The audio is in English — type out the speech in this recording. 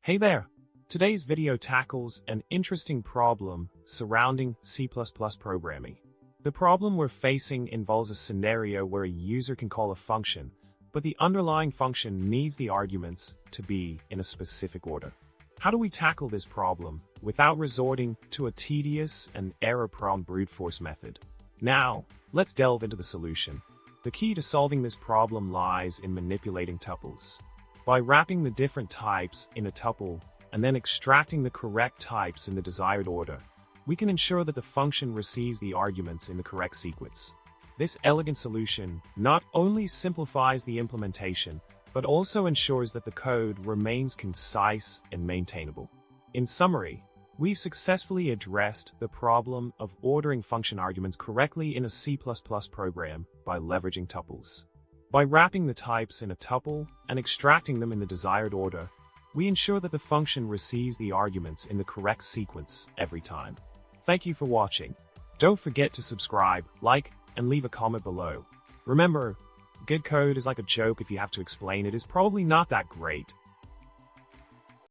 Hey there! Today's video tackles an interesting problem surrounding C++ programming. The problem we're facing involves a scenario where a user can call a function, but the underlying function needs the arguments to be in a specific order. How do we tackle this problem without resorting to a tedious and error-prone brute force method? Now, let's delve into the solution. The key to solving this problem lies in manipulating tuples. By wrapping the different types in a tuple and then extracting the correct types in the desired order, we can ensure that the function receives the arguments in the correct sequence. This elegant solution not only simplifies the implementation, but also ensures that the code remains concise and maintainable. In summary, we've successfully addressed the problem of ordering function arguments correctly in a C++ program by leveraging tuples. By wrapping the types in a tuple and extracting them in the desired order, we ensure that the function receives the arguments in the correct sequence every time. Thank you for watching. Don't forget to subscribe, like, and leave a comment below. Remember, good code is like a joke. If you have to explain it, it's probably not that great.